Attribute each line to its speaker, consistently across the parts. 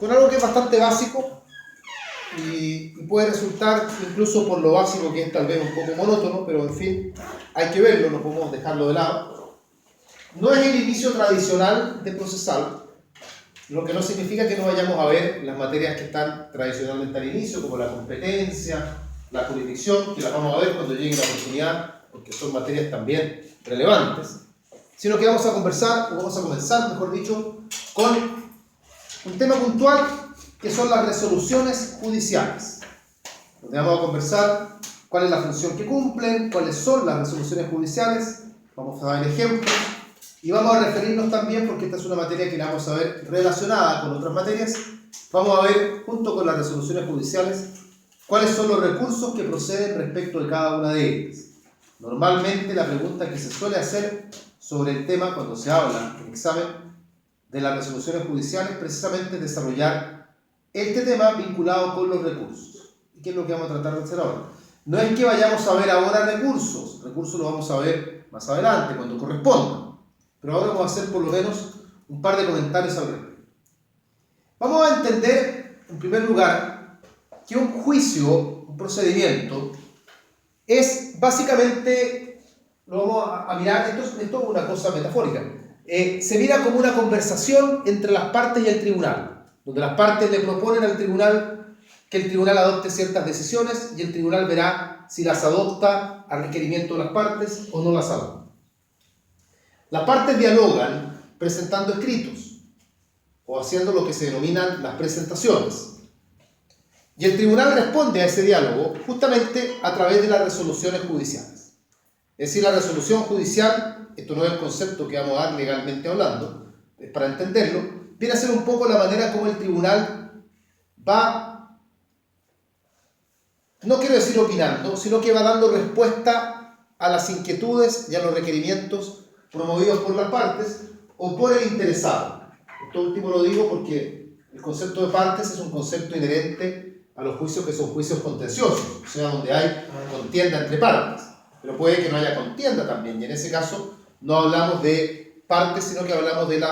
Speaker 1: con algo que es bastante básico y puede resultar, incluso por lo básico que es tal vez un poco monótono, pero en fin, hay que verlo, no podemos dejarlo de lado. No es el inicio tradicional de procesal, lo que no significa que no vayamos a ver las materias que están tradicionalmente al inicio, como la competencia, la jurisdicción, que las vamos a ver cuando llegue la oportunidad, porque son materias también relevantes, sino que vamos a conversar, o vamos a comenzar, mejor dicho, con un tema puntual que son las resoluciones judiciales, donde vamos a conversar cuál es la función que cumplen, cuáles son las resoluciones judiciales, vamos a dar ejemplos y vamos a referirnos también, porque esta es una materia que la vamos a ver relacionada con otras materias, vamos a ver junto con las resoluciones judiciales cuáles son los recursos que proceden respecto de cada una de ellas. Normalmente la pregunta que se suele hacer sobre el tema cuando se habla en examen de las resoluciones judiciales precisamente es desarrollar este tema vinculado con los recursos. ¿Y qué es lo que vamos a tratar de hacer ahora? No es que vayamos a ver ahora recursos lo vamos a ver más adelante, cuando corresponda. Pero ahora vamos a hacer por lo menos un par de comentarios al respecto. Vamos a entender, en primer lugar, que un juicio, un procedimiento, es básicamente, lo vamos a mirar, esto es una cosa metafórica, se mira como una conversación entre las partes y el tribunal, donde las partes le proponen al tribunal que el tribunal adopte ciertas decisiones y el tribunal verá si las adopta al requerimiento de las partes o no las adopta. Las partes dialogan presentando escritos o haciendo lo que se denominan las presentaciones. Y el tribunal responde a ese diálogo justamente a través de las resoluciones judiciales. Es decir, la resolución judicial, esto no es el concepto que vamos a dar legalmente hablando, es para entenderlo, viene a ser un poco la manera como el tribunal va, no quiero decir opinando, sino que va dando respuesta a las inquietudes y a los requerimientos promovidos por las partes o por el interesado. Esto último lo digo porque el concepto de partes es un concepto inherente a los juicios que son juicios contenciosos, o sea, donde hay contienda entre partes. Pero puede que no haya contienda también, y en ese caso no hablamos de partes, sino que hablamos de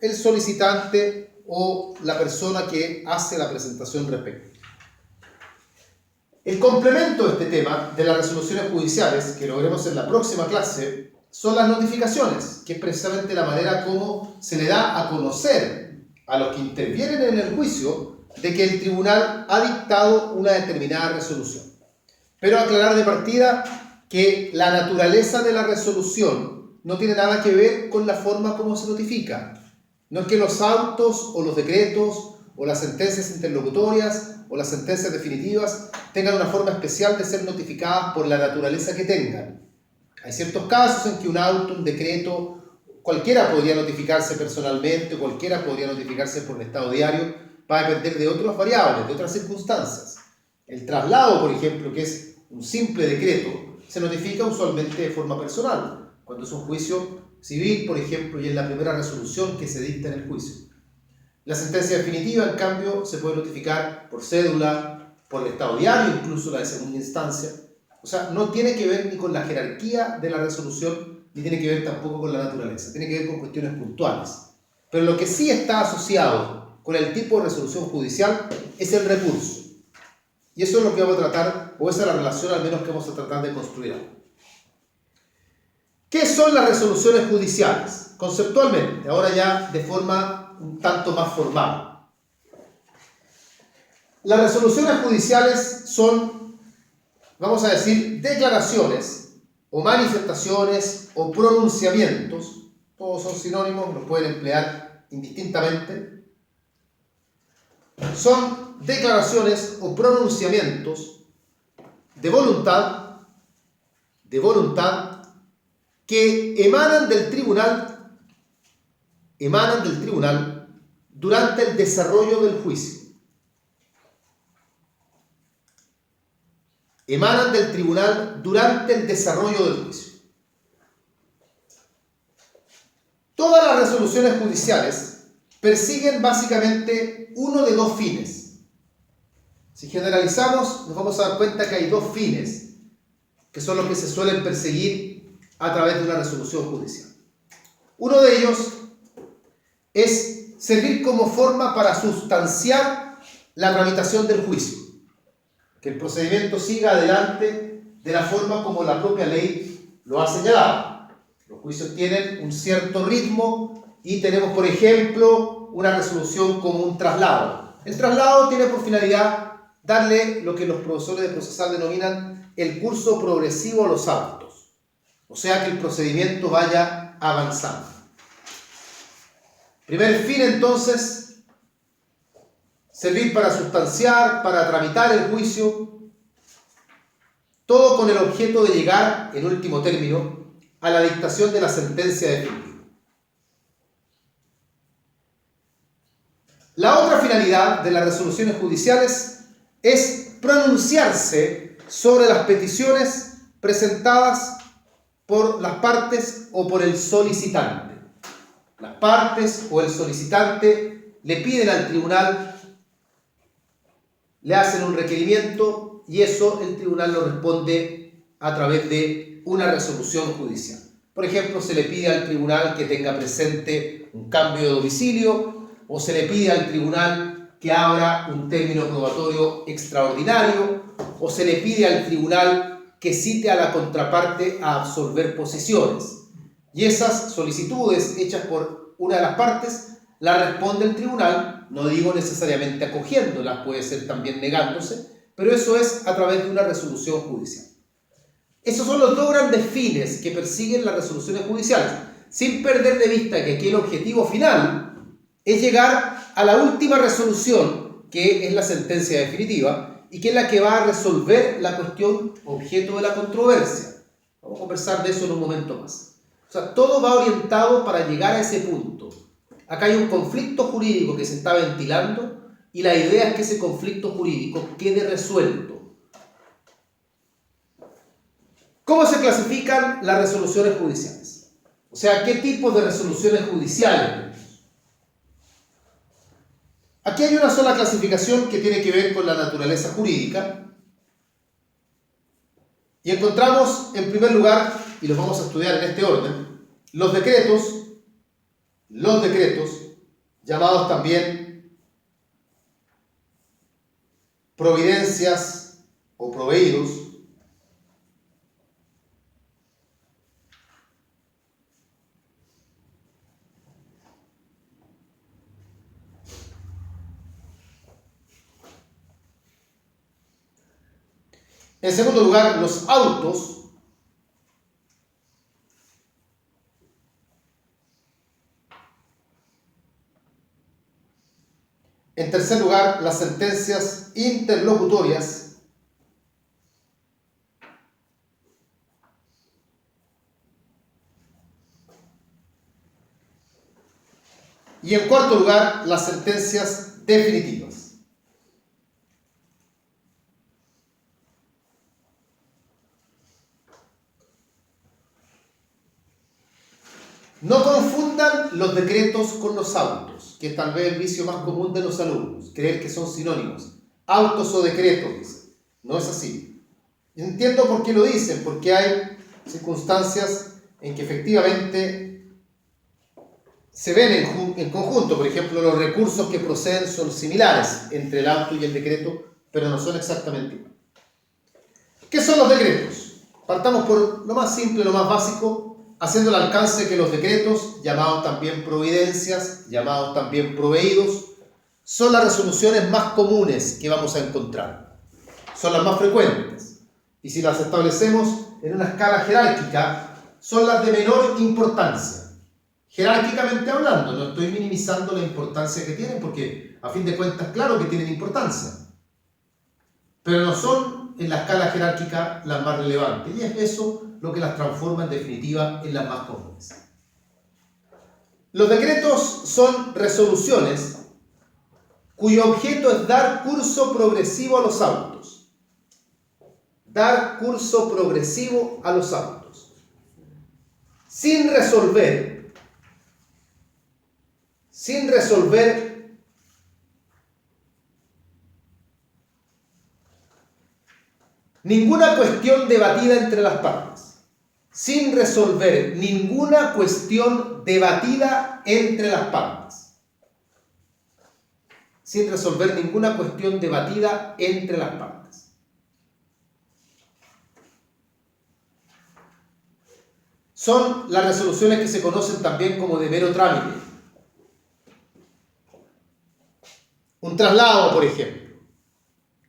Speaker 1: el solicitante o la persona que hace la presentación respectiva. El complemento de este tema, de las resoluciones judiciales, que lo veremos en la próxima clase, son las notificaciones, que es precisamente la manera como se le da a conocer a los que intervienen en el juicio de que el tribunal ha dictado una determinada resolución. Pero aclarar de partida que la naturaleza de la resolución no tiene nada que ver con la forma como se notifica. No es que los autos o los decretos o las sentencias interlocutorias o las sentencias definitivas tengan una forma especial de ser notificadas por la naturaleza que tengan. Hay ciertos casos en que un auto, un decreto, cualquiera podría notificarse personalmente, cualquiera podría notificarse por el estado diario, va a depender de otras variables, de otras circunstancias. El traslado, por ejemplo, que es un simple decreto, se notifica usualmente de forma personal, cuando es un juicio civil, por ejemplo, y es la primera resolución que se dicta en el juicio. La sentencia definitiva, en cambio, se puede notificar por cédula, por el estado diario, incluso la de segunda instancia. O sea, no tiene que ver ni con la jerarquía de la resolución, ni tiene que ver tampoco con la naturaleza, tiene que ver con cuestiones puntuales. Pero lo que sí está asociado con el tipo de resolución judicial es el recurso. Y eso es lo que vamos a tratar, o esa es la relación al menos que vamos a tratar de construir ahora. ¿Qué son las resoluciones judiciales? Conceptualmente, ahora ya de forma un tanto más formal. Las resoluciones judiciales son, vamos a decir, declaraciones o manifestaciones o pronunciamientos, todos son sinónimos, los pueden emplear indistintamente. Son declaraciones o pronunciamientos de voluntad que emanan del tribunal durante el desarrollo del juicio. Emanan del tribunal durante el desarrollo del juicio. Todas las resoluciones judiciales persiguen básicamente uno de dos fines. Si generalizamos, nos vamos a dar cuenta que hay dos fines, que son los que se suelen perseguir a través de una resolución judicial. Uno de ellos es servir como forma para sustanciar la tramitación del juicio, que el procedimiento siga adelante de la forma como la propia ley lo ha señalado. Los juicios tienen un cierto ritmo y tenemos, por ejemplo, una resolución como un traslado. El traslado tiene por finalidad darle lo que los profesores de procesal denominan el curso progresivo a los autos, o sea que el procedimiento vaya avanzando. Primer fin, entonces, servir para sustanciar, para tramitar el juicio, todo con el objeto de llegar, en último término, a la dictación de la sentencia definitiva. La otra finalidad de las resoluciones judiciales es pronunciarse sobre las peticiones presentadas por las partes o por el solicitante. Las partes o el solicitante le piden al tribunal, le hacen un requerimiento y eso el tribunal lo responde a través de una resolución judicial. Por ejemplo, se le pide al tribunal que tenga presente un cambio de domicilio o se le pide al tribunal que abra un término probatorio extraordinario o se le pide al tribunal que cite a la contraparte a absolver posiciones. Y esas solicitudes hechas por una de las partes las responde el tribunal, no digo necesariamente acogiéndolas, puede ser también negándose, pero eso es a través de una resolución judicial. Esos son los dos grandes fines que persiguen las resoluciones judiciales, sin perder de vista que aquí el objetivo final es llegar a la última resolución, que es la sentencia definitiva, y que es la que va a resolver la cuestión objeto de la controversia. Vamos a conversar de eso en un momento más. O sea, todo va orientado para llegar a ese punto. Acá hay un conflicto jurídico que se está ventilando y la idea es que ese conflicto jurídico quede resuelto. ¿Cómo se clasifican las resoluciones judiciales? O sea, ¿qué tipos de resoluciones judiciales tenemos? Aquí hay una sola clasificación que tiene que ver con la naturaleza jurídica y encontramos en primer lugar, y los vamos a estudiar en este orden, los decretos, llamados también providencias o proveídos, en segundo lugar, los autos, en tercer lugar, las sentencias interlocutorias, y en cuarto lugar, las sentencias definitivas. No confundan los decretos con los autos, que es tal vez el vicio más común de los alumnos, creer que son sinónimos. Autos o decretos, dicen. No es así. Entiendo por qué lo dicen, porque hay circunstancias en que efectivamente se ven en conjunto. Por ejemplo, los recursos que proceden son similares entre el auto y el decreto, pero no son exactamente iguales. ¿Qué son los decretos? Partamos por lo más simple, lo más básico, haciendo el alcance que los decretos, llamados también providencias, llamados también proveídos, son las resoluciones más comunes que vamos a encontrar. Son las más frecuentes. Y si las establecemos en una escala jerárquica, son las de menor importancia. Jerárquicamente hablando, no estoy minimizando la importancia que tienen, porque a fin de cuentas, claro que tienen importancia. Pero no son en la escala jerárquica las más relevantes. Y es eso lo que las transforma en definitiva en las más comunes. Los decretos son resoluciones cuyo objeto es dar curso progresivo a los autos. Dar curso progresivo a los autos. Sin resolver ninguna cuestión debatida entre las partes. Sin resolver ninguna cuestión debatida entre las partes. sin resolver ninguna cuestión debatida entre las partes. Son las resoluciones que se conocen también como de mero trámite. Un traslado, por ejemplo.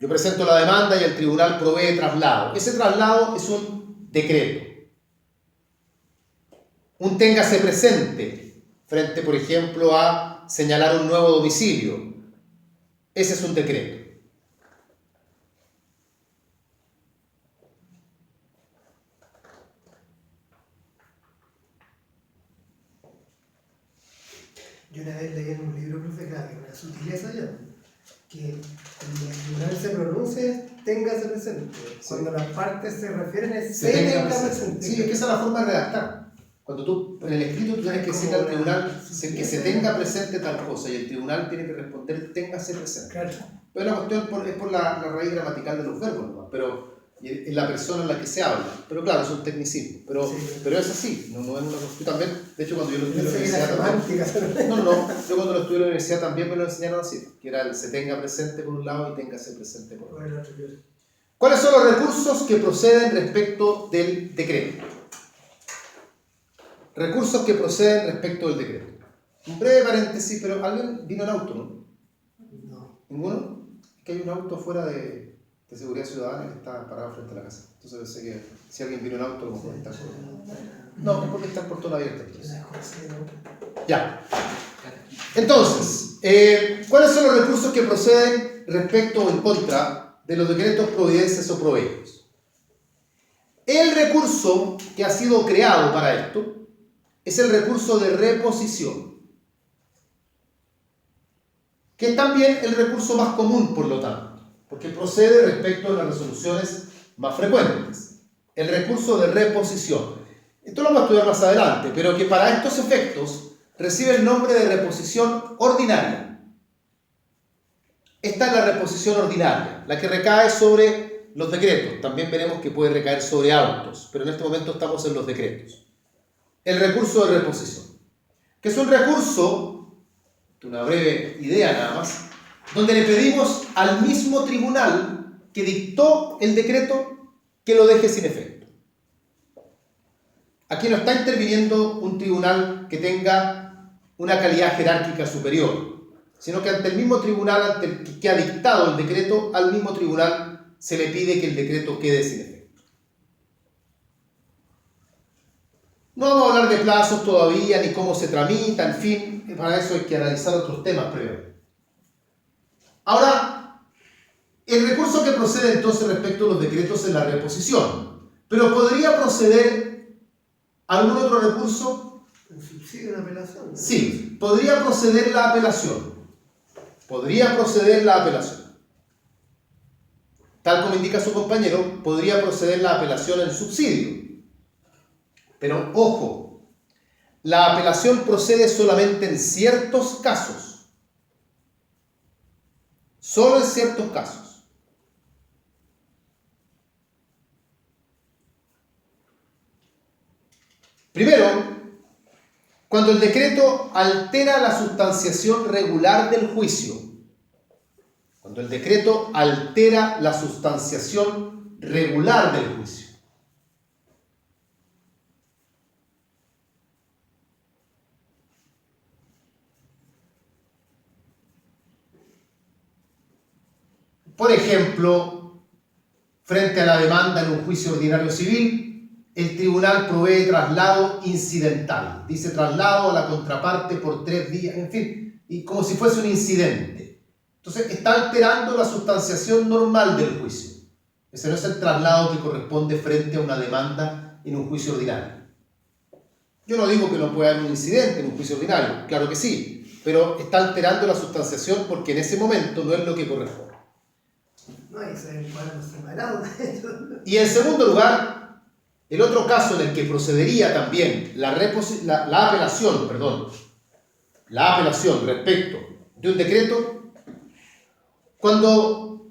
Speaker 1: Yo presento la demanda y el tribunal provee traslado. Ese traslado es un decreto. Un téngase presente frente, por ejemplo, a señalar un nuevo domicilio. Ese es un decreto.
Speaker 2: Yo una vez leí en un libro, profe, claro, que una sutileza ya, que cuando el tribunal se pronuncie, téngase presente.
Speaker 1: Sí.
Speaker 2: Cuando las partes se refieren, es
Speaker 1: Se
Speaker 2: se
Speaker 1: tenga
Speaker 2: tenga
Speaker 1: presente.
Speaker 2: presente.
Speaker 1: Sí, es que esa es la forma de redactar. Cuando tú, en el escrito, tú tienes que decirle al tribunal que se tenga presente tal cosa y el tribunal tiene que responder téngase presente.
Speaker 2: Claro.
Speaker 1: Pero la cuestión es por la raíz gramatical de los verbos, ¿no? Pero en la persona en la que se habla. Pero claro, es un tecnicismo. Pero,
Speaker 2: Sí.
Speaker 1: pero es así, no es una cuestión. También, de hecho, cuando yo lo estudié en la
Speaker 2: Pensé que era
Speaker 1: universidad
Speaker 2: semántica.
Speaker 1: no, yo cuando lo estudié en la universidad también me lo enseñaron así, que era el se tenga presente por un lado y téngase presente por otro.
Speaker 2: Bueno, yo-
Speaker 1: ¿Cuáles son los recursos que proceden respecto del decreto? Recursos que proceden respecto del decreto. Un breve paréntesis, pero alguien vino en auto, ¿no?
Speaker 2: No.
Speaker 1: ¿Ninguno? Es que hay un auto fuera de seguridad ciudadana que está parado frente a la casa. Entonces pensé que si alguien vino en auto, lo mejor está fuera. No, es porque está el portón abierto. Entonces. Ya. Entonces, ¿cuáles son los recursos que proceden respecto o en contra de los decretos, providencias o proveedios? El recurso que ha sido creado para esto es el recurso de reposición, que es también el recurso más común, por lo tanto, porque procede respecto a las resoluciones más frecuentes. El recurso de reposición. Esto lo vamos a estudiar más adelante, pero que para estos efectos recibe el nombre de reposición ordinaria. Esta es la reposición ordinaria, la que recae sobre los decretos. También veremos que puede recaer sobre autos, pero en este momento estamos en los decretos. El recurso de reposición, que es un recurso, una breve idea nada más, donde le pedimos al mismo tribunal que dictó el decreto que lo deje sin efecto. Aquí no está interviniendo un tribunal que tenga una calidad jerárquica superior, sino que ante el mismo tribunal ante el que ha dictado el decreto, al mismo tribunal se le pide que el decreto quede sin efecto. No vamos a hablar de plazos todavía, ni cómo se tramita, en fin, para eso hay que analizar otros temas previamente. Ahora, el recurso que procede entonces respecto a los decretos es la reposición, pero ¿podría proceder algún otro recurso?
Speaker 2: ¿Un subsidio de apelación? ¿No?
Speaker 1: Sí, podría proceder la apelación. Podría proceder la apelación. Tal como indica su compañero, podría proceder la apelación en subsidio. Pero ojo, la apelación procede solamente en ciertos casos. Solo en ciertos casos. Primero, cuando el decreto altera la sustanciación regular del juicio. Cuando el decreto altera la sustanciación regular del juicio. Por ejemplo, frente a la demanda en un juicio ordinario civil, el tribunal provee traslado incidental. Dice traslado a la contraparte por 3 días, en fin, y como si fuese un incidente. Entonces está alterando la sustanciación normal del juicio. Ese no es el traslado que corresponde frente a una demanda en un juicio ordinario. Yo no digo que no pueda haber un incidente en un juicio ordinario, claro que sí, pero está alterando la sustanciación porque en ese momento no es lo que corresponde.
Speaker 2: No, y se encuadran separados.
Speaker 1: Y en segundo lugar, el otro caso en el que procedería también la apelación respecto de un decreto, cuando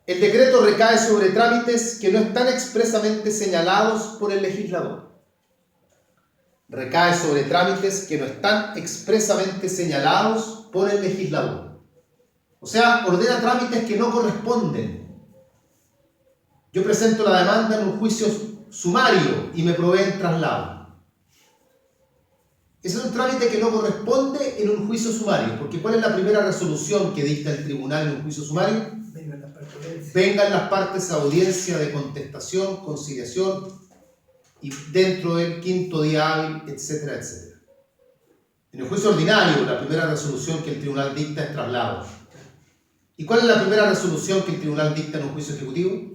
Speaker 1: el decreto recae sobre trámites que no están expresamente señalados por el legislador. Recae sobre trámites que no están expresamente señalados por el legislador. O sea, ordena trámites que no corresponden. Yo presento la demanda en un juicio sumario y me proveen traslado. Ese es un trámite que no corresponde en un juicio sumario, porque ¿cuál es la primera resolución que dicta el tribunal en un juicio sumario? Vengan las partes a audiencia de contestación, conciliación y dentro del 5º día hábil, etcétera, etcétera. En el juicio ordinario, la primera resolución que el tribunal dicta es traslado. ¿Y cuál es la primera resolución que el tribunal dicta en un juicio ejecutivo?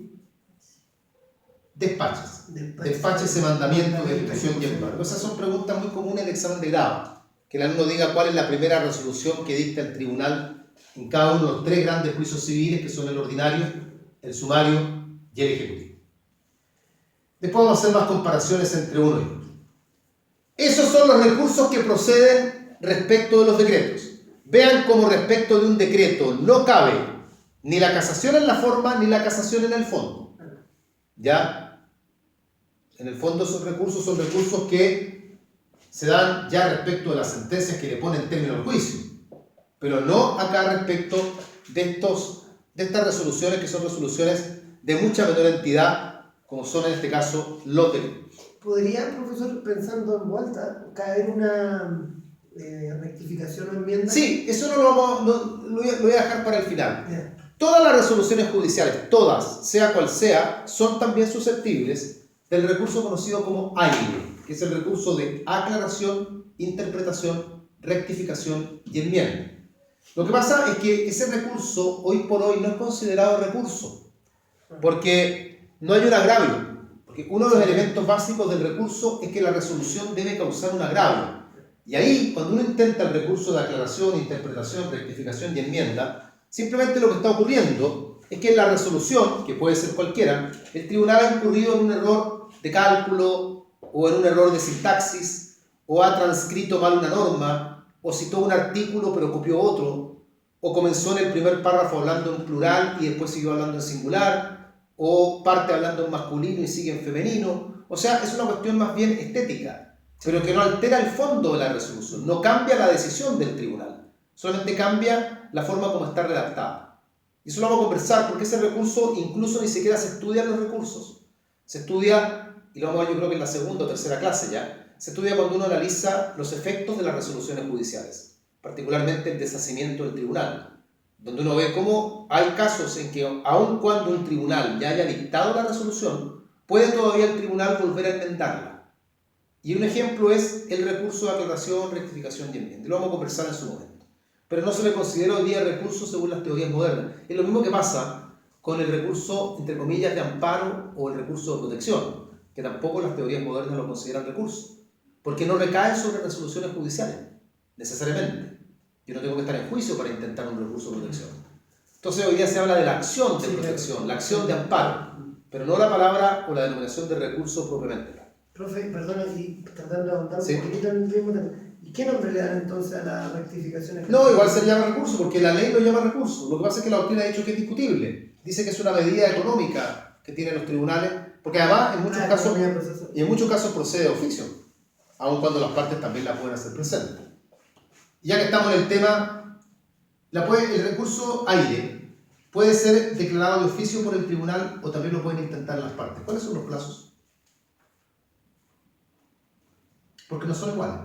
Speaker 1: Despaches. Despache ese mandamiento de ejecución y embargo. Esas son preguntas muy comunes de examen de grado. Que el alumno diga cuál es la primera resolución que dicta el tribunal en cada uno de los 3 grandes juicios civiles, que son el ordinario, el sumario y el ejecutivo. Después vamos a hacer más comparaciones entre uno y otro. Esos son los recursos que proceden respecto de los decretos. Vean cómo respecto de un decreto no cabe ni la casación en la forma ni la casación en el fondo. ¿Ya? En el fondo esos recursos son recursos que se dan ya respecto de las sentencias que le ponen término al juicio, pero no acá respecto de estas resoluciones, que son resoluciones de mucha menor entidad, como son en este caso los decretos.
Speaker 2: ¿Podría, profesor, pensando en vuelta, caer una rectificación o enmienda?
Speaker 1: Sí, eso lo voy a dejar para el final.
Speaker 2: Yeah.
Speaker 1: Todas las resoluciones judiciales, todas, sea cual sea, son también susceptibles del recurso conocido como AIRE, que es el recurso de aclaración, interpretación, rectificación y enmienda. Lo que pasa es que ese recurso hoy por hoy no es considerado recurso, porque no hay un agravio, porque uno de los elementos básicos del recurso es que la resolución debe causar un agravio. Y ahí, cuando uno intenta el recurso de aclaración, interpretación, rectificación y enmienda, simplemente lo que está ocurriendo es que en la resolución, que puede ser cualquiera, el tribunal ha incurrido en un error de cálculo o en un error de sintaxis, o ha transcrito mal una norma, o citó un artículo pero copió otro, o comenzó en el primer párrafo hablando en plural y después siguió hablando en singular, o parte hablando en masculino y sigue en femenino. O sea, es una cuestión más bien estética, pero que no altera el fondo de la resolución, no cambia la decisión del tribunal, solamente cambia la forma como está redactada. Y eso lo vamos a conversar, porque ese recurso incluso ni siquiera se estudia en los recursos. Se estudia, y lo vamos a ver yo creo que en la segunda o tercera clase ya, se estudia cuando uno analiza los efectos de las resoluciones judiciales, particularmente el deshacimiento del tribunal, donde uno ve cómo hay casos en que aun cuando un tribunal ya haya dictado la resolución, puede todavía el tribunal volver a enmendarla. Y un ejemplo es el recurso de aclaración, rectificación y enmienda. Lo vamos a conversar en su momento. Pero no se le considera hoy día recurso según las teorías modernas. Es lo mismo que pasa con el recurso, entre comillas, de amparo o el recurso de protección, que tampoco las teorías modernas lo consideran recurso, porque no recaen sobre resoluciones judiciales, necesariamente. Yo no tengo que estar en juicio para intentar un recurso de protección. Entonces hoy día se habla de la acción de protección, la acción de amparo, pero no la palabra o la denominación de recurso propiamente tal.
Speaker 2: Profe, perdona, y tratando de ahondar un poquito en el mismo tema, ¿y qué nombre le dan entonces a la rectificación?
Speaker 1: No, igual se llama recurso, porque la ley lo llama recurso. Lo que pasa es que la doctrina ha dicho que es discutible. Dice que es una medida económica que tienen los tribunales, porque además en muchos casos procede de oficio, aun cuando las partes también la pueden hacer presente. Ya que estamos en el tema, el recurso AIRE puede ser declarado de oficio por el tribunal o también lo pueden intentar las partes. ¿Cuáles son los plazos? Porque no son iguales.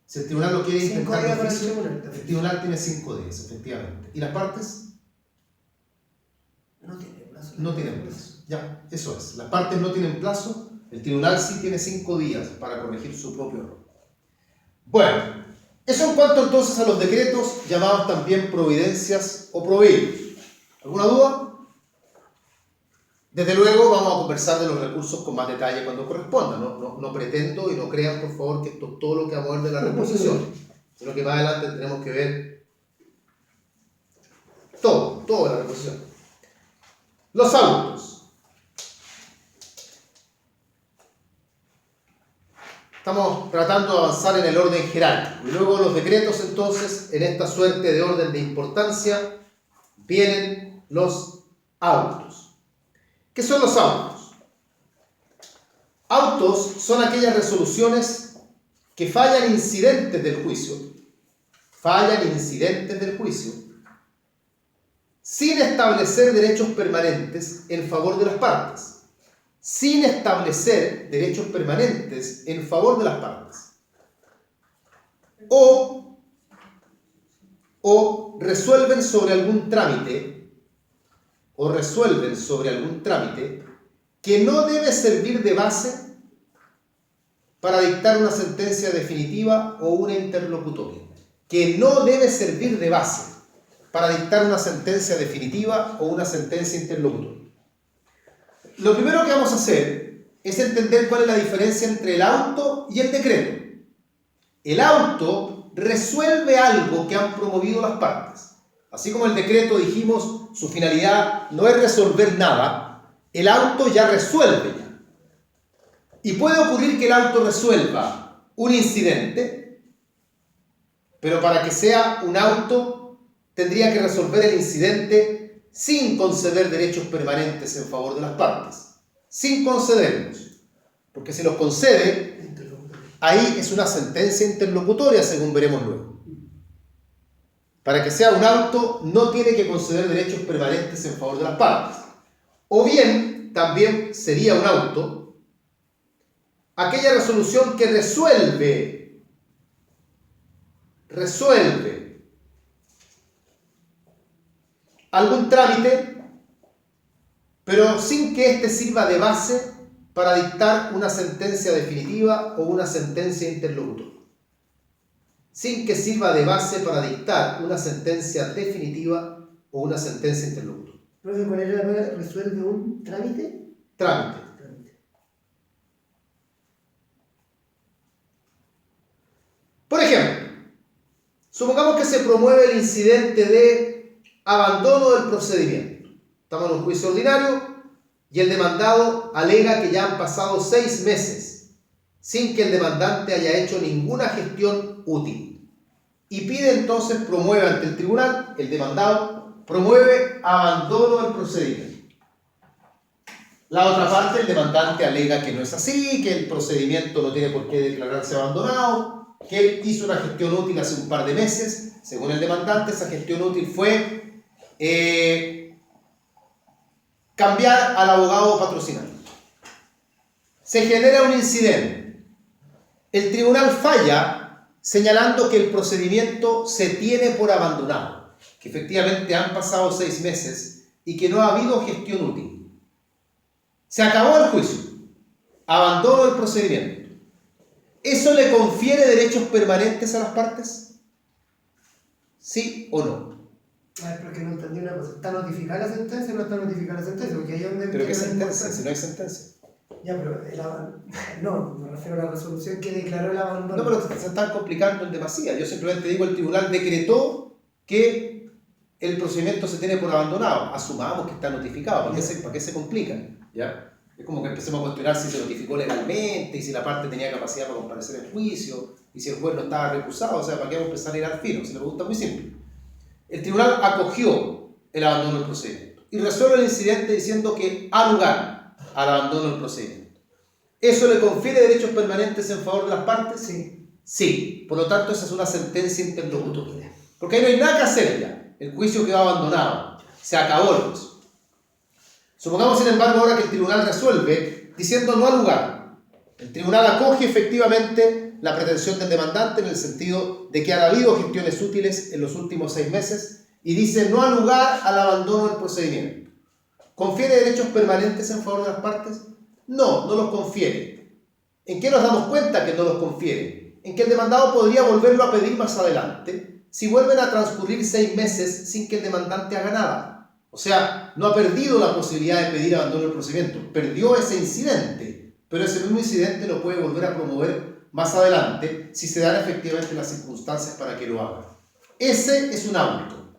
Speaker 1: Si el tribunal lo quiere intentar de oficio, el tribunal tiene 5 días, efectivamente. ¿Y las partes?
Speaker 2: No tienen plazo.
Speaker 1: No tienen plazo. Ya, eso es. Las partes no tienen plazo, el tribunal sí tiene 5 días para corregir su propio error. Bueno, eso en cuanto entonces a los decretos llamados también providencias o proveídos. ¿Alguna duda? Desde luego vamos a conversar de los recursos con más detalle cuando corresponda. No pretendo y no crean por favor que esto es todo lo que vamos a ver de la reposición, sino que más adelante tenemos que ver todo de la reposición. Los autos. Estamos tratando de avanzar en el orden general. Y luego los decretos, entonces, en esta suerte de orden de importancia, vienen los autos. ¿Qué son los autos? Autos son aquellas resoluciones que fallan incidentes del juicio. sin establecer derechos permanentes en favor de las partes. Sin establecer derechos permanentes en favor de las partes. O resuelven sobre algún trámite, que no debe servir de base para dictar una sentencia definitiva o una interlocutoria. Que no debe servir de base para dictar una sentencia definitiva o una sentencia interlocutoria. Lo primero que vamos a hacer es entender cuál es la diferencia entre el auto y el decreto. El auto resuelve algo que han promovido las partes. Así como el decreto, dijimos, su finalidad no es resolver nada, el auto ya resuelve ya. Y puede ocurrir que el auto resuelva un incidente, pero para que sea un auto tendría que resolver el incidente sin conceder derechos permanentes en favor de las partes. Sin concederlos. Porque si los concede, ahí es una sentencia interlocutoria, según veremos luego. Para que sea un auto, no tiene que conceder derechos permanentes en favor de las partes. O bien, también sería un auto aquella resolución que resuelve algún trámite, pero sin que éste sirva de base para dictar una sentencia definitiva o una sentencia interlocutoria. Sin que sirva de base para dictar una sentencia definitiva o una sentencia interlocutoria.
Speaker 2: Profe, ¿cuál era la palabra? ¿Resuelve un trámite?
Speaker 1: Trámite. Por ejemplo, supongamos que se promueve el incidente de abandono del procedimiento. Estamos en un juicio ordinario y el demandado alega que ya han pasado 6 meses sin que el demandante haya hecho ninguna gestión útil. Y pide entonces, promueve ante el tribunal, el demandado promueve abandono del procedimiento. La otra parte, el demandante alega que no es así, que el procedimiento no tiene por qué declararse abandonado, que él hizo una gestión útil hace un par de meses. Según el demandante, esa gestión útil fue cambiar al abogado patrocinante. Se genera un incidente. El tribunal falla señalando que el procedimiento se tiene por abandonado, que efectivamente han pasado 6 meses y que no ha habido gestión útil. Se acabó el juicio, abandono del procedimiento. ¿Eso le confiere derechos permanentes a las partes? ¿Sí o no?
Speaker 2: A ver, porque no entendí una cosa. ¿Está notificada la sentencia o no está notificada la sentencia? Porque ahí es donde...
Speaker 1: ¿Pero qué sentencia? Si no hay sentencia.
Speaker 2: Ya, pero no, me refiero a la resolución que declaró el abandono.
Speaker 1: No, pero se están complicando en demasía. Yo simplemente digo, el tribunal decretó que el procedimiento se tiene por abandonado. Asumamos que está notificado. ¿Para qué se complican? ¿Ya? Es como que empecemos a cuestionar si se notificó legalmente y si la parte tenía capacidad para comparecer en juicio y si el juez no estaba recusado. O sea, ¿para qué vamos a empezar a ir al filo? Si la pregunta es muy simple. El tribunal acogió el abandono del procedimiento y resuelve el incidente diciendo que ha lugar al abandono del procedimiento. ¿Eso le confiere derechos permanentes en favor de las partes?
Speaker 2: Sí.
Speaker 1: Sí. Por lo tanto, esa es una sentencia interlocutoria. Porque ahí no hay nada que hacer ya. El juicio quedó abandonado. Se acabó el juicio. Supongamos, sin embargo, ahora que el tribunal resuelve diciendo no ha lugar. El tribunal acoge efectivamente la pretensión del demandante en el sentido de que han habido gestiones útiles en los últimos 6 meses y dice no ha lugar al abandono del procedimiento. ¿Confiere derechos permanentes en favor de las partes? No, no los confiere. ¿En qué nos damos cuenta que no los confiere? En que el demandado podría volverlo a pedir más adelante si vuelven a transcurrir 6 meses sin que el demandante haga nada. O sea, no ha perdido la posibilidad de pedir abandono del procedimiento. Perdió ese incidente, pero ese mismo incidente lo puede volver a promover más adelante si se dan efectivamente las circunstancias para que lo haga. Ese es un auto,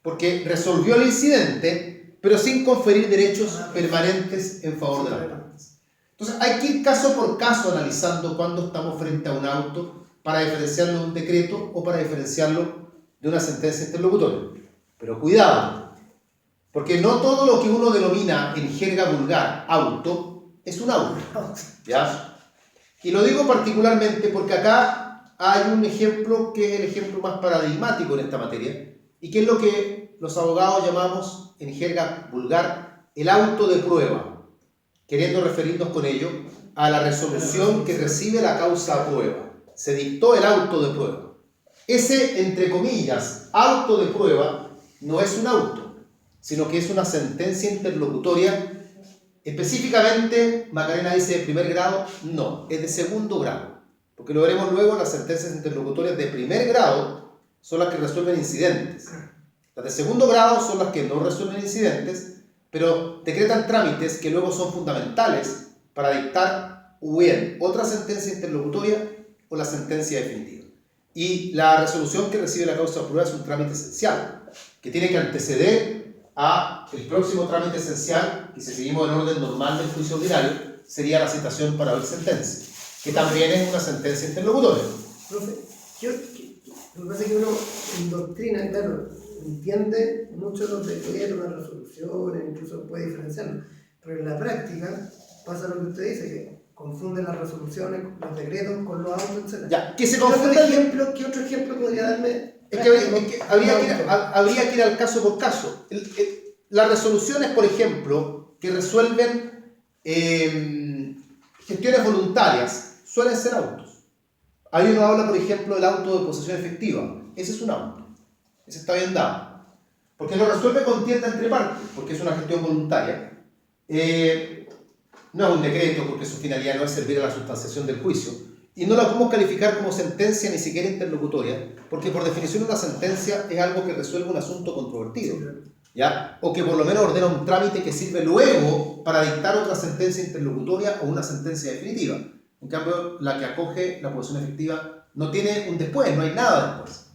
Speaker 1: porque resolvió el incidente, pero sin conferir derechos permanentes en favor de las partes. Entonces hay que ir caso por caso analizando cuándo estamos frente a un auto para diferenciarlo de un decreto o para diferenciarlo de una sentencia interlocutoria. Pero cuidado, porque no todo lo que uno denomina en jerga vulgar auto es un auto. ¿Ya? Y lo digo particularmente porque acá hay un ejemplo que es el ejemplo más paradigmático en esta materia y que es lo que los abogados llamamos en jerga vulgar el auto de prueba, queriendo referirnos con ello a la resolución que recibe la causa a prueba. Se dictó el auto de prueba. Ese, entre comillas, auto de prueba no es un auto, sino que es una sentencia interlocutoria. Específicamente, Macarena dice de primer grado, no, es de segundo grado, porque lo veremos luego. Las sentencias interlocutorias de primer grado son las que resuelven incidentes. Las de segundo grado son las que no resuelven incidentes, pero decretan trámites que luego son fundamentales para dictar o bien otra sentencia interlocutoria o la sentencia definitiva. Y la resolución que recibe la causa de prueba es un trámite esencial, que tiene que anteceder a el próximo trámite esencial, que si seguimos el orden normal del juicio ordinario, sería la citación para oír sentencia, que también es una sentencia interlocutoria.
Speaker 2: Profe, lo que pasa es que uno en doctrina, claro, entiende mucho los decretos, las resoluciones, incluso puede diferenciarlo, pero en la práctica pasa lo que usted dice, que confunden las resoluciones, los decretos con los autos, etc.
Speaker 1: Ya, que se confunde.
Speaker 2: ¿Qué otro ejemplo podría darme?
Speaker 1: Es que habría que ir al caso por caso. Las resoluciones, por ejemplo, que resuelven gestiones voluntarias, suelen ser autos. Ahí uno habla, por ejemplo, del auto de posesión efectiva. Ese es un auto. Ese está bien dado. Porque lo resuelve con tienda entre partes, porque es una gestión voluntaria. No es un decreto, porque su finalidad no es servir a la sustanciación del juicio. Y no la podemos calificar como sentencia ni siquiera interlocutoria, porque por definición una sentencia es algo que resuelve un asunto controvertido, ¿ya? O que por lo menos ordena un trámite que sirve luego para dictar otra sentencia interlocutoria o una sentencia definitiva. En cambio, la que acoge la posesión efectiva no tiene un después, no hay nada después.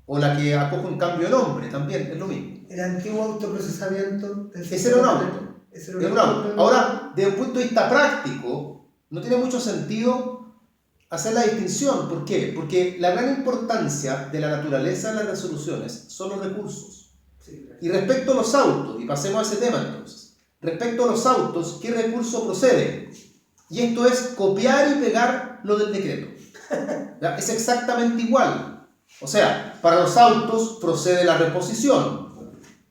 Speaker 1: O la que acoge un cambio de nombre también, es lo mismo.
Speaker 2: El antiguo autoprocesamiento.
Speaker 1: Ese era un auto. Era un auto. Ahora, desde un punto de vista práctico, no tiene mucho sentido hacer la distinción. ¿Por qué? Porque la gran importancia de la naturaleza de las resoluciones son los recursos.
Speaker 2: Sí,
Speaker 1: y respecto a los autos, y pasemos a ese tema entonces, respecto a los autos, ¿qué recurso procede? Y esto es copiar y pegar lo del decreto. ¿Ya? Es exactamente igual. O sea, para los autos procede la reposición,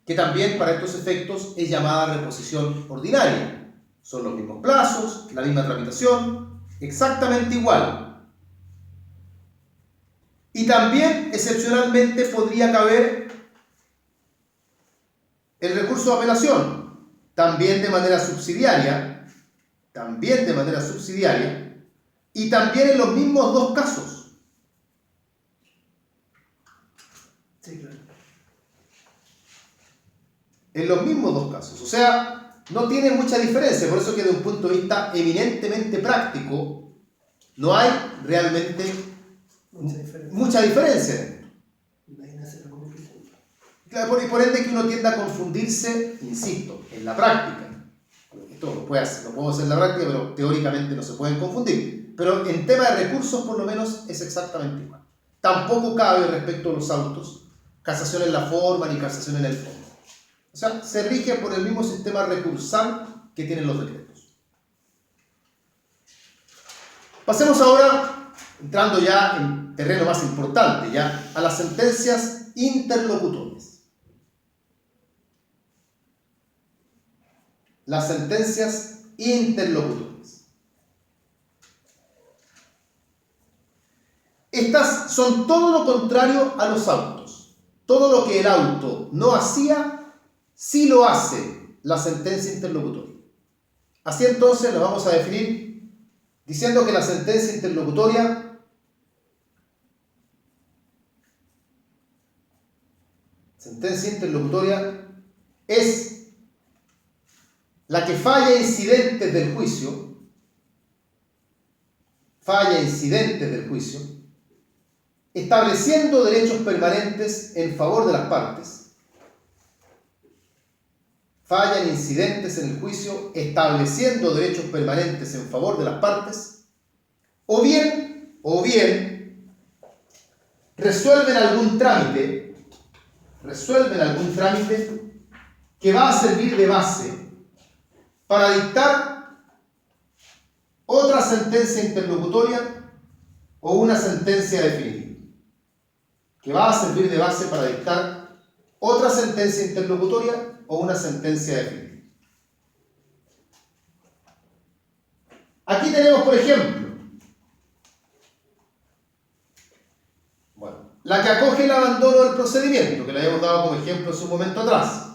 Speaker 1: que también para estos efectos es llamada reposición ordinaria. Son los mismos plazos, la misma tramitación, exactamente igual. Y también, excepcionalmente, podría caber el recurso de apelación, también de manera subsidiaria, y también en los mismos dos casos.
Speaker 2: Sí, claro.
Speaker 1: En los mismos dos casos. O sea, no tiene mucha diferencia, por eso que desde un punto de vista eminentemente práctico, no hay realmente mucha diferencia. Claro, por ende que uno tienda a confundirse, insisto, en la práctica. Esto lo podemos hacer en la práctica, pero teóricamente no se pueden confundir. Pero en tema de recursos, por lo menos, es exactamente igual. Tampoco cabe respecto a los autos casación en la forma ni casación en el fondo. O sea, se rige por el mismo sistema recursal que tienen los decretos. Pasemos ahora, entrando ya en terreno más importante, ya a las sentencias interlocutorias. Las sentencias interlocutorias. Estas son todo lo contrario a los autos. Todo lo que el auto no hacía, sí lo hace la sentencia interlocutoria. Así entonces lo vamos a definir diciendo que la sentencia interlocutoria es la que falla incidentes del juicio, estableciendo derechos permanentes en favor de las partes, fallan incidentes en el juicio, estableciendo derechos permanentes en favor de las partes, o bien resuelven algún trámite que va a servir de base para dictar otra sentencia interlocutoria o una sentencia definitiva, que va a servir de base para dictar otra sentencia interlocutoria o una sentencia definitiva. Aquí tenemos, por ejemplo, la que acoge el abandono del procedimiento, que le habíamos dado como ejemplo hace un momento atrás,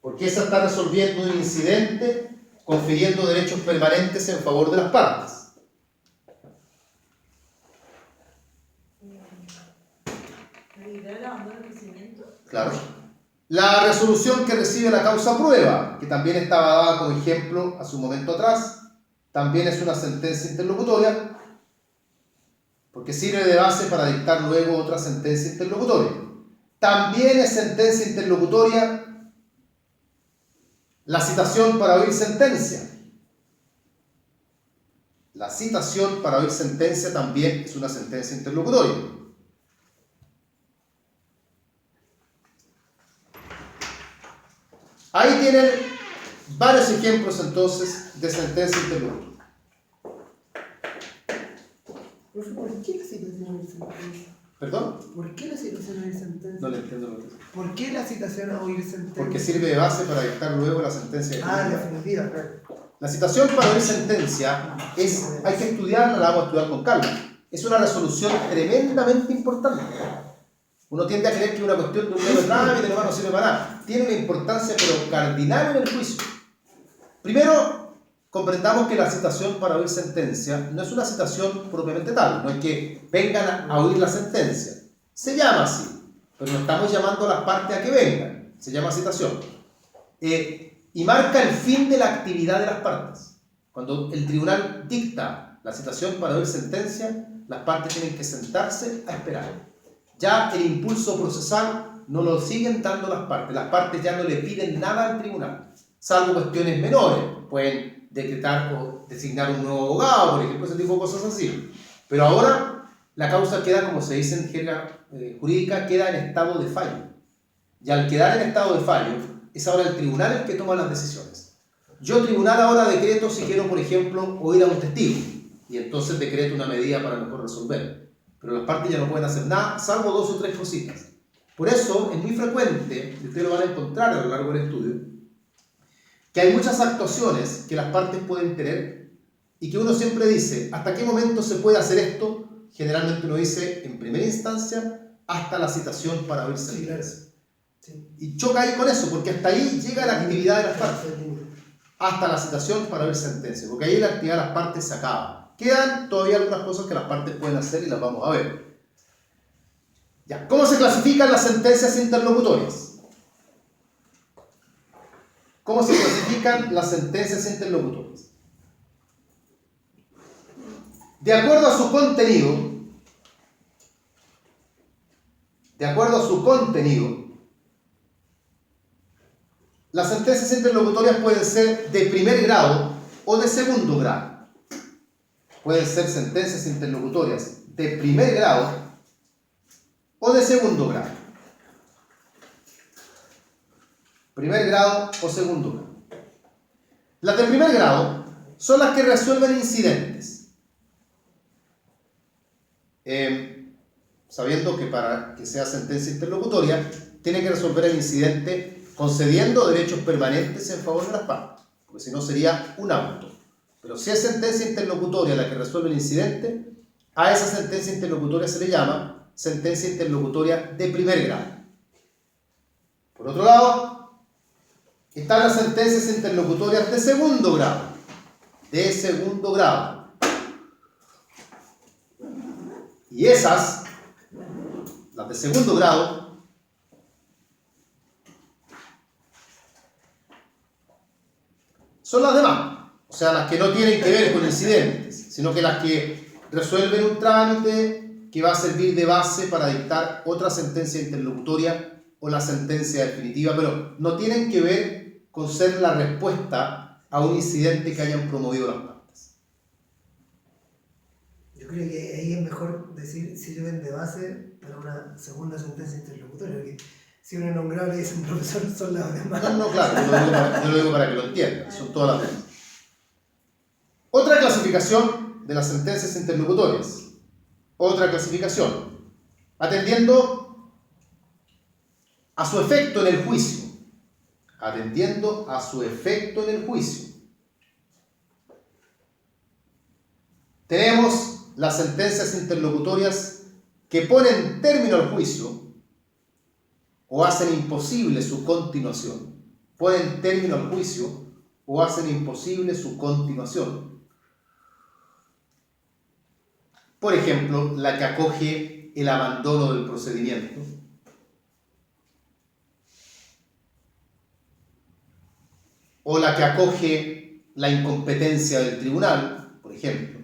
Speaker 1: porque esa está resolviendo un incidente, confiriendo derechos permanentes en favor de las partes. Claro. La resolución que recibe la causa prueba, que también estaba dada como ejemplo hace un momento atrás, también es una sentencia interlocutoria, porque sirve de base para dictar luego otra sentencia interlocutoria. También es sentencia interlocutoria la citación para oír sentencia. La citación para oír sentencia también es una sentencia interlocutoria. Ahí tienen varios ejemplos entonces de sentencia interlocutoria.
Speaker 2: ¿Por qué la citación a oír sentencia?
Speaker 1: ¿Perdón?
Speaker 2: ¿Por qué la citación a oír sentencia?
Speaker 1: No le entiendo lo que es.
Speaker 2: ¿Por qué la citación a oír sentencia?
Speaker 1: Porque sirve de base para dictar luego la sentencia definitiva.
Speaker 2: Definitiva, claro.
Speaker 1: La citación para oír sentencia hay que estudiarla, la vamos a estudiar con calma. Es una resolución tremendamente importante. Uno tiende a creer que una cuestión de un mero trámite no sirve para nada. Tiene una importancia pero cardinal en el juicio. Primero, comprendamos que la citación para oír sentencia no es una citación propiamente tal, no es que vengan a oír la sentencia. Se llama así, pero no estamos llamando a las partes a que vengan. Se llama citación. Y marca el fin de la actividad de las partes. Cuando el tribunal dicta la citación para oír sentencia, las partes tienen que sentarse a esperar. Ya el impulso procesal no lo siguen dando las partes ya no le piden nada al tribunal, salvo cuestiones menores, pueden decretar o designar un nuevo abogado, por ejemplo, ese tipo de cosas así. Pero ahora la causa queda, como se dice en jerga jurídica, queda en estado de fallo. Y al quedar en estado de fallo, es ahora el tribunal el que toma las decisiones. Yo, tribunal, ahora decreto si quiero, por ejemplo, oír a un testigo, y entonces decreto una medida para mejor resolver. Pero las partes ya no pueden hacer nada, salvo 2 o 3 cositas. Por eso es muy frecuente, y ustedes lo van a encontrar a lo largo del estudio, que hay muchas actuaciones que las partes pueden tener y que uno siempre dice, ¿hasta qué momento se puede hacer esto? Generalmente uno dice, en primera instancia, hasta la citación para oír sentencia.
Speaker 2: Sí.
Speaker 1: Y choca ahí con eso, porque hasta ahí llega la actividad de las partes. Hasta la citación para oír sentencia, porque ahí la actividad de las partes se acaba. Quedan todavía algunas cosas que las partes pueden hacer y las vamos a ver. Ya. ¿Cómo se clasifican las sentencias interlocutorias? ¿Cómo se clasifican las sentencias interlocutorias? De acuerdo a su contenido, las sentencias interlocutorias pueden ser de primer grado o de segundo grado. Pueden ser sentencias interlocutorias de primer grado o de segundo grado. Primer grado o segundo grado. Las de primer grado son las que resuelven incidentes. Sabiendo que para que sea sentencia interlocutoria, tiene que resolver el incidente concediendo derechos permanentes en favor de las partes, porque si no sería un auto. Pero si es sentencia interlocutoria la que resuelve el incidente, a esa sentencia interlocutoria se le llama sentencia interlocutoria de primer grado. Por otro lado, están las sentencias interlocutorias de segundo grado. De segundo grado. Y esas, las de segundo grado, son las demás. O sea, las que no tienen que ver con incidentes, sino que las que resuelven un trámite que va a servir de base para dictar otra sentencia interlocutoria o la sentencia definitiva, pero no tienen que ver con ser la respuesta a un incidente que hayan promovido las partes.
Speaker 2: Yo creo que ahí es mejor decir sirven de base para una segunda sentencia interlocutoria, porque si uno nombrado le dicen profesor son las demás.
Speaker 1: No, claro, yo lo digo para que lo entiendan, son todas las demás. Otra clasificación de las sentencias interlocutorias. Otra clasificación. Atendiendo a su efecto en el juicio. Atendiendo a su efecto en el juicio. Tenemos las sentencias interlocutorias que ponen término al juicio o hacen imposible su continuación. Ponen término al juicio o hacen imposible su continuación. Por ejemplo, la que acoge el abandono del procedimiento. O la que acoge la incompetencia del tribunal, por ejemplo.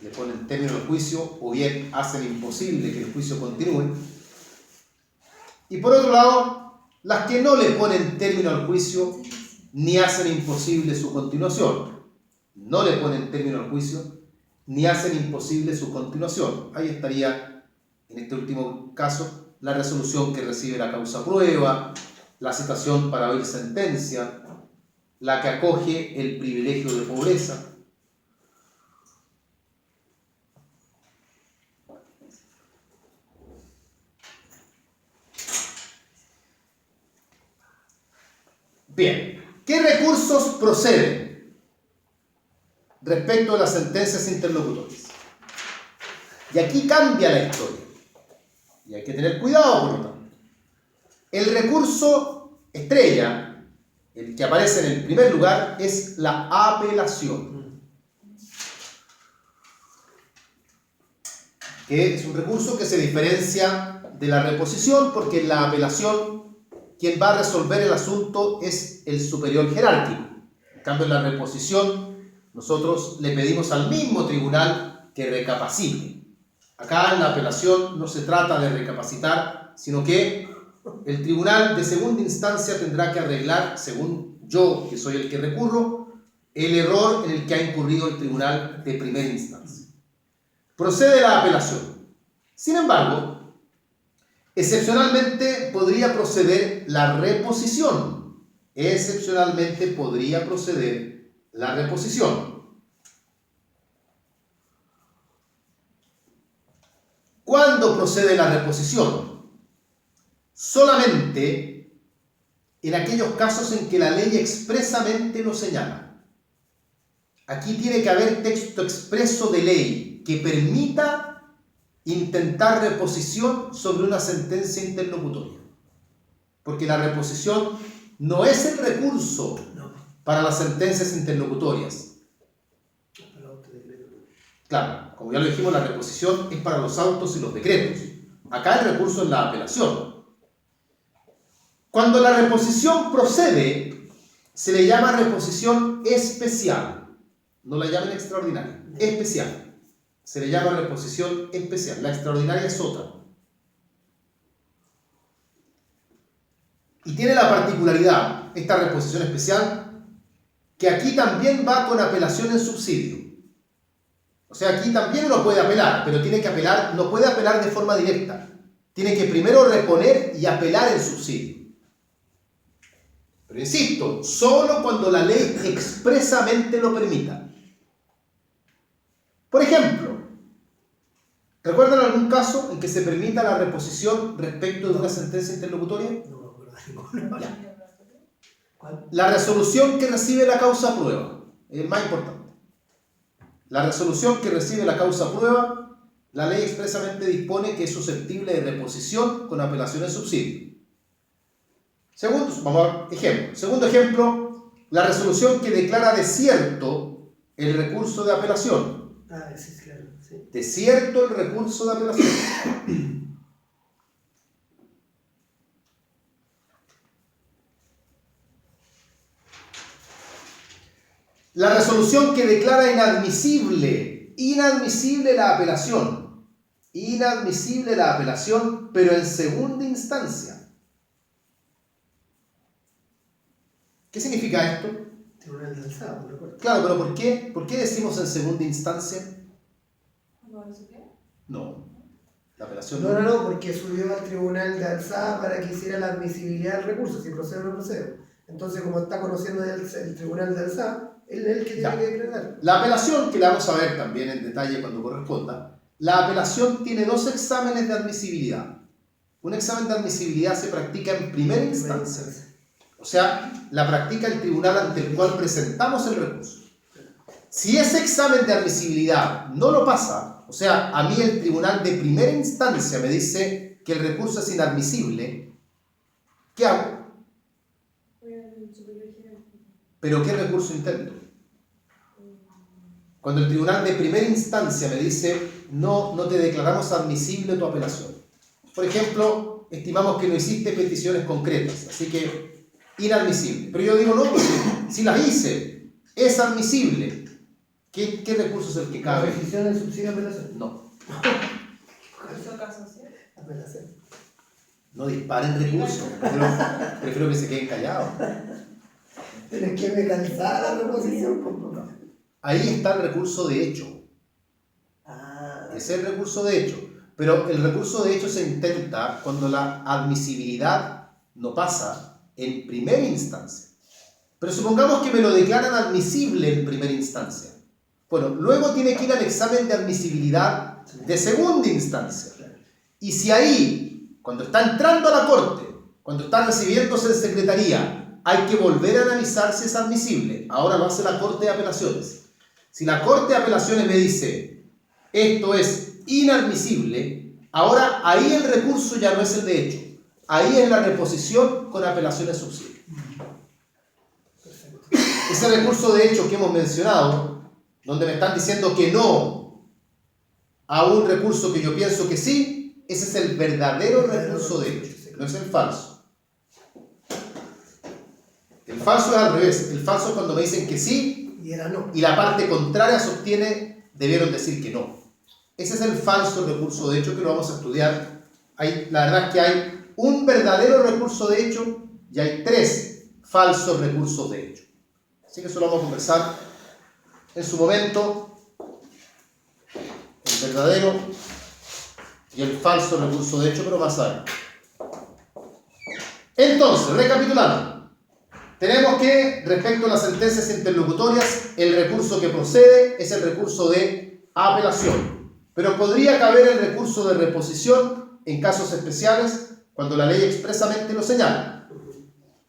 Speaker 1: Le ponen término al juicio o bien hacen imposible que el juicio continúe. Y por otro lado, las que no le ponen término al juicio ni hacen imposible su continuación. No le ponen término al juicio ni hacen imposible su continuación. Ahí estaría, en este último caso, la resolución que recibe la causa prueba, la citación para oír sentencia, la que acoge el privilegio de pobreza. Bien, ¿qué recursos proceden respecto a las sentencias interlocutorias? Y aquí cambia la historia. Y hay que tener cuidado, por lo tanto. El recurso estrella, el que aparece en el primer lugar, es la apelación. Que es un recurso que se diferencia de la reposición, porque en la apelación quien va a resolver el asunto es el superior jerárquico. En cambio, en la reposición, nosotros le pedimos al mismo tribunal que recapacite. Acá en la apelación no se trata de recapacitar, sino que el tribunal de segunda instancia tendrá que arreglar, según yo, que soy el que recurro, el error en el que ha incurrido el tribunal de primera instancia. Procede la apelación. Sin embargo, excepcionalmente podría proceder la reposición. Excepcionalmente podría proceder la reposición. ¿Cuándo procede la reposición? Solamente en aquellos casos en que la ley expresamente lo señala. Aquí tiene que haber texto expreso de ley que permita intentar reposición sobre una sentencia interlocutoria. Porque la reposición no es el recurso para las sentencias interlocutorias. Claro, como ya lo dijimos, la reposición es para los autos y los decretos. Acá el recurso es la apelación. Cuando la reposición procede, se le llama reposición especial. No la llamen extraordinaria, especial. Se le llama reposición especial. La extraordinaria es otra. Y tiene la particularidad, esta reposición especial, que aquí también va con apelación en subsidio. O sea, aquí también uno puede apelar, pero tiene que apelar, no puede apelar de forma directa. Tiene que primero reponer y apelar en subsidio. Pero insisto, solo cuando la ley expresamente lo permita. Por ejemplo, ¿recuerdan algún caso en que se permita la reposición respecto de una sentencia interlocutoria?
Speaker 2: No me acuerdo de ninguno. ¿Cuál?
Speaker 1: La resolución que recibe la causa prueba es el más importante. La resolución que recibe la causa prueba, la ley expresamente dispone que es susceptible de reposición con apelación en subsidio. Segundo ejemplo, la resolución que declara desierto el recurso de apelación.
Speaker 2: Ah, sí, claro. Sí.
Speaker 1: Desierto el recurso de apelación. La resolución que declara inadmisible la apelación. Inadmisible la apelación, pero en segunda instancia. ¿Qué significa esto?
Speaker 2: Tribunal de alzada, ¿no recuerdo?
Speaker 1: Claro, pero ¿por qué? ¿Por qué decimos en segunda instancia? No, la apelación
Speaker 2: No, porque subió al tribunal de alzada para que hiciera la admisibilidad del recurso, si procede o no procede. Entonces, como está conociendo el tribunal de alzada, él es el que tiene que declarar.
Speaker 1: La apelación, que la vamos a ver también en detalle cuando corresponda, la apelación tiene dos exámenes de admisibilidad. Un examen de admisibilidad se practica en primera instancia. O sea, la practica el tribunal ante el cual presentamos el recurso. Si ese examen de admisibilidad no lo pasa, o sea, a mí el tribunal de primera instancia me dice que el recurso es inadmisible, ¿qué hago? ¿Pero qué recurso intento? Cuando el tribunal de primera instancia me dice no te declaramos admisible tu apelación. Por ejemplo, estimamos que no hiciste peticiones concretas, así que inadmisible. Pero yo digo, no, porque si las hice, es admisible. ¿Qué recurso es el que cabe?
Speaker 2: ¿Petición del subsidio de apelación?
Speaker 1: No.
Speaker 3: ¿Recurso casación?
Speaker 2: Apelación.
Speaker 1: No disparen recursos. Prefiero que se queden callados.
Speaker 2: Pero es que me cansaba la reposición, compa.
Speaker 1: Ahí está el recurso de hecho. Ese es el recurso de hecho. Pero el recurso de hecho se intenta cuando la admisibilidad no pasa en primera instancia. Pero supongamos que me lo declaran admisible en primera instancia. Bueno, luego tiene que ir al examen de admisibilidad de segunda instancia. Y si ahí, cuando está entrando a la corte, cuando está recibiéndose en secretaría, hay que volver a analizar si es admisible, ahora lo hace la Corte de Apelaciones. Si la Corte de Apelaciones me dice, esto es inadmisible, ahora ahí el recurso ya no es el de hecho. Ahí es la reposición con apelaciones subsidio. Ese recurso de hecho que hemos mencionado, donde me están diciendo que no a un recurso que yo pienso que sí, ese es el verdadero recurso de hecho, no es el falso. El falso es al revés. El falso es cuando me dicen que sí
Speaker 2: Y era no.
Speaker 1: y la parte contraria sostiene, debieron decir que no. Ese es el falso recurso de hecho que lo vamos a estudiar. La verdad es que hay un verdadero recurso de hecho y hay 3 falsos recursos de hecho. Así que eso lo vamos a conversar en su momento. El verdadero y el falso recurso de hecho, pero más adelante. Entonces, recapitulando. Tenemos que, respecto a las sentencias interlocutorias, el recurso que procede es el recurso de apelación. Pero podría caber el recurso de reposición en casos especiales cuando la ley expresamente lo señala.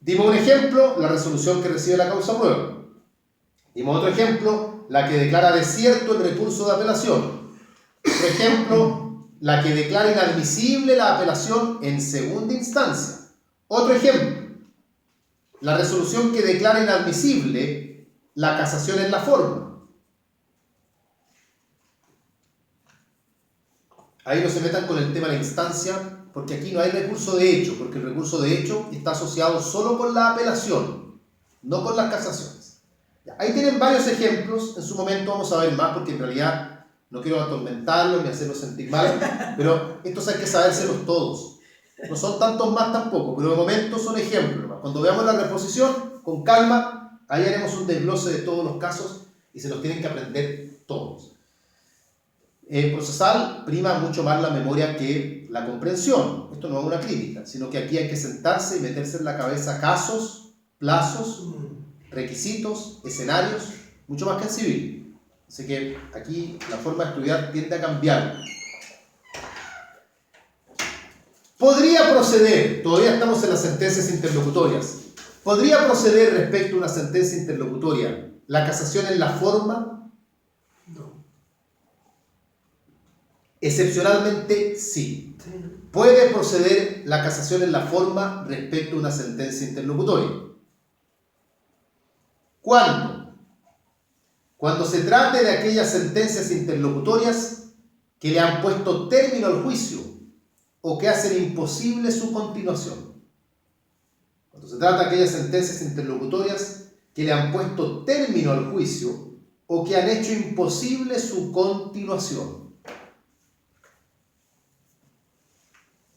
Speaker 1: Dimos un ejemplo, la resolución que recibe la causa prueba. Dimos otro ejemplo, la que declara desierto el recurso de apelación. Por ejemplo, la que declara inadmisible la apelación en segunda instancia. Otro ejemplo, la resolución que declara inadmisible la casación en la forma. Ahí no se metan con el tema de la instancia, porque aquí no hay recurso de hecho, porque el recurso de hecho está asociado solo con la apelación, no con las casaciones. Ahí tienen varios ejemplos, en su momento vamos a ver más, porque en realidad no quiero atormentarlos ni hacerlos sentir mal, pero estos hay que sabérselos todos. No son tantos más tampoco, pero de momento son ejemplos. Cuando veamos la reposición, con calma, ahí haremos un desglose de todos los casos y se los tienen que aprender todos. Procesal prima mucho más la memoria que la comprensión. Esto no es una crítica, sino que aquí hay que sentarse y meterse en la cabeza casos, plazos, requisitos, escenarios, mucho más que en civil. Así que aquí la forma de estudiar tiende a cambiar. Podría proceder, todavía estamos en las sentencias interlocutorias, podría proceder respecto a una sentencia interlocutoria la casación en la forma.
Speaker 2: No.
Speaker 1: Excepcionalmente sí. Puede proceder la casación en la forma respecto a una sentencia interlocutoria. ¿Cuándo? Cuando se trate de aquellas sentencias interlocutorias que le han puesto término al juicio o que hacen imposible su continuación. Cuando se trata de aquellas sentencias interlocutorias que le han puesto término al juicio o que han hecho imposible su continuación.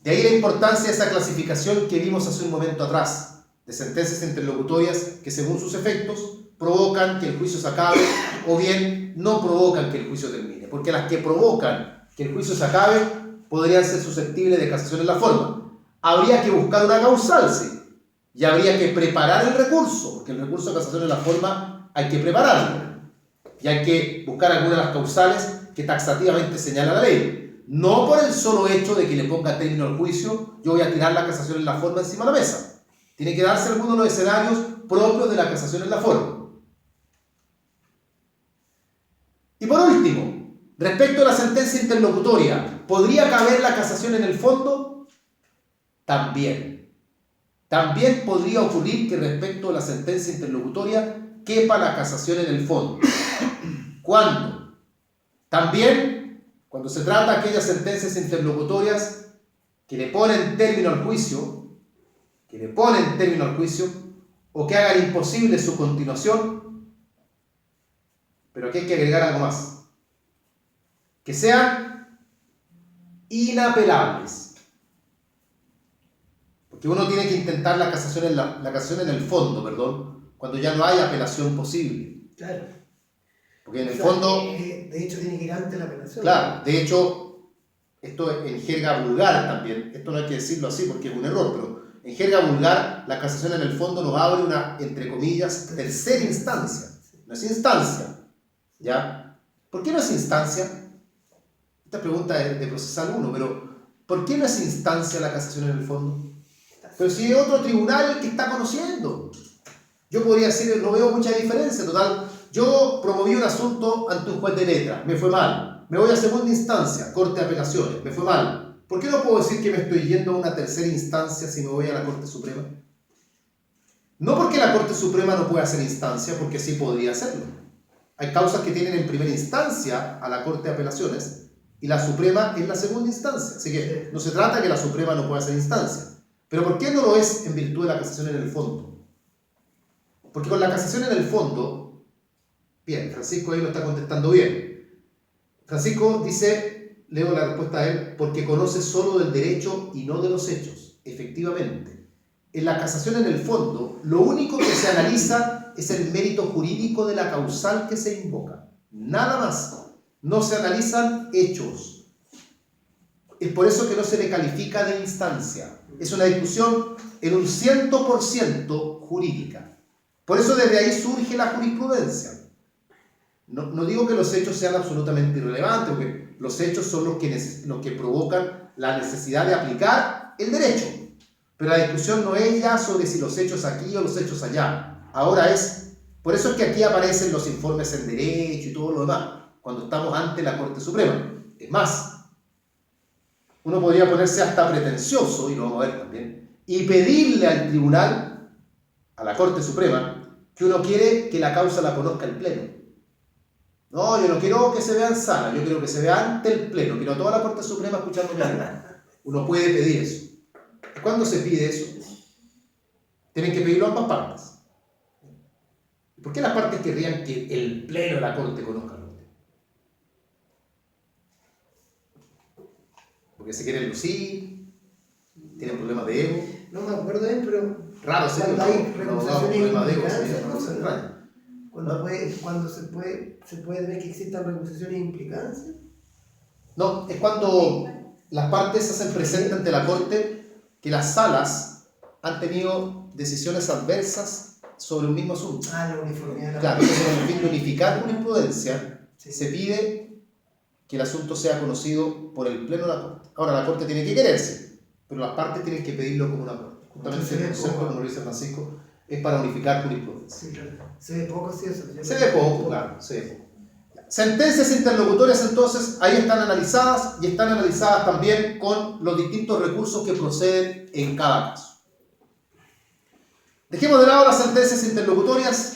Speaker 1: De ahí la importancia de esa clasificación que vimos hace un momento atrás, de sentencias interlocutorias que según sus efectos provocan que el juicio se acabe o bien no provocan que el juicio termine. Porque las que provocan que el juicio se acabe podrían ser susceptibles de casación en la forma. Habría que buscar una causal, sí, y habría que preparar el recurso, porque el recurso de casación en la forma hay que prepararlo, y hay que buscar algunas de las causales que taxativamente señala la ley. No por el solo hecho de que le ponga término al juicio, yo voy a tirar la casación en la forma encima de la mesa. Tiene que darse algunos de los escenarios propios de la casación en la forma. Y por último, respecto a la sentencia interlocutoria, ¿podría caber la casación en el fondo? También. También podría ocurrir que respecto a la sentencia interlocutoria quepa la casación en el fondo. ¿Cuándo? También cuando se trata de aquellas sentencias interlocutorias que le ponen término al juicio, o que hagan imposible su continuación, pero aquí hay que agregar algo más. Que sean inapelables. Porque uno tiene que intentar la casación en el fondo, cuando ya no hay apelación posible.
Speaker 2: Claro.
Speaker 1: Porque en el fondo...
Speaker 2: de hecho, tiene que ir ante la apelación.
Speaker 1: Claro, de hecho, esto en jerga vulgar también, esto no hay que decirlo así porque es un error, pero en jerga vulgar la casación en el fondo nos abre una, entre comillas, tercera instancia. No es instancia, ¿ya? ¿Por qué no es instancia? Esta pregunta es de procesal 1, pero ¿por qué no es instancia la casación en el fondo? Pero si es otro tribunal el que está conociendo. Yo podría decir, no veo mucha diferencia, total. Yo promoví un asunto ante un juez de letra, me fue mal. Me voy a segunda instancia, Corte de Apelaciones, me fue mal. ¿Por qué no puedo decir que me estoy yendo a una tercera instancia si me voy a la Corte Suprema? No porque la Corte Suprema no pueda hacer instancia, porque sí podría hacerlo. Hay causas que tienen en primera instancia a la Corte de Apelaciones y la Suprema es la segunda instancia. Así que no se trata de que la Suprema no pueda hacer instancia. Pero ¿por qué no lo es en virtud de la casación en el fondo? Porque con la casación en el fondo, bien, Francisco ahí lo está contestando bien. Francisco dice, leo la respuesta a él, porque conoce solo del derecho y no de los hechos. Efectivamente, en la casación en el fondo, lo único que se analiza es el mérito jurídico de la causal que se invoca. Nada más. No se analizan hechos. Es por eso que no se le califica de instancia. Es una discusión en un 100% jurídica. Por eso desde ahí surge la jurisprudencia. No digo que los hechos sean absolutamente irrelevantes, porque los hechos son los que provocan la necesidad de aplicar el derecho. Pero la discusión no es ya sobre si los hechos aquí o los hechos allá. Ahora es, por eso es que aquí aparecen los informes en derecho y todo lo demás, cuando estamos ante la Corte Suprema. Es más, uno podría ponerse hasta pretencioso, y lo vamos a ver también, y pedirle al tribunal, a la Corte Suprema, que uno quiere que la causa la conozca el Pleno. No, yo no quiero que se vea en sala, yo quiero que se vea ante el Pleno, quiero a toda la Corte Suprema escuchando mi hablar. Uno puede pedir eso. ¿Cuándo se pide eso? Tienen que pedirlo ambas partes. ¿Por qué las partes querrían que el Pleno de la Corte conozca lo que? Porque se quieren lucir, tienen problemas de ego.
Speaker 2: No me acuerdo bien, pero
Speaker 1: Raro, ¿sí?
Speaker 2: cuando hay recusaciones implicadas,
Speaker 1: ¿no?
Speaker 2: cuando se puede ver que existan recusaciones e implicancias.
Speaker 1: No, es cuando las partes se hacen presentes ante la Corte que las salas han tenido decisiones adversas sobre un mismo asunto.
Speaker 2: La uniformidad.
Speaker 1: Claro, entonces con el fin de unificar jurisprudencia,
Speaker 2: Sí.
Speaker 1: se pide que el asunto sea conocido por el Pleno de la Corte. Ahora, la Corte tiene que quererse, pero las partes tienen que pedirlo como una Corte. Justamente el concepto, como lo dice Francisco, es para unificar jurisprudencia.
Speaker 2: Sí, claro. Se ve poco, sí, eso.
Speaker 1: Se ve poco, claro, se ve poco. Sentencias interlocutorias, entonces, ahí están analizadas y están analizadas también con los distintos recursos que proceden en cada caso. Dejemos de lado las sentencias interlocutorias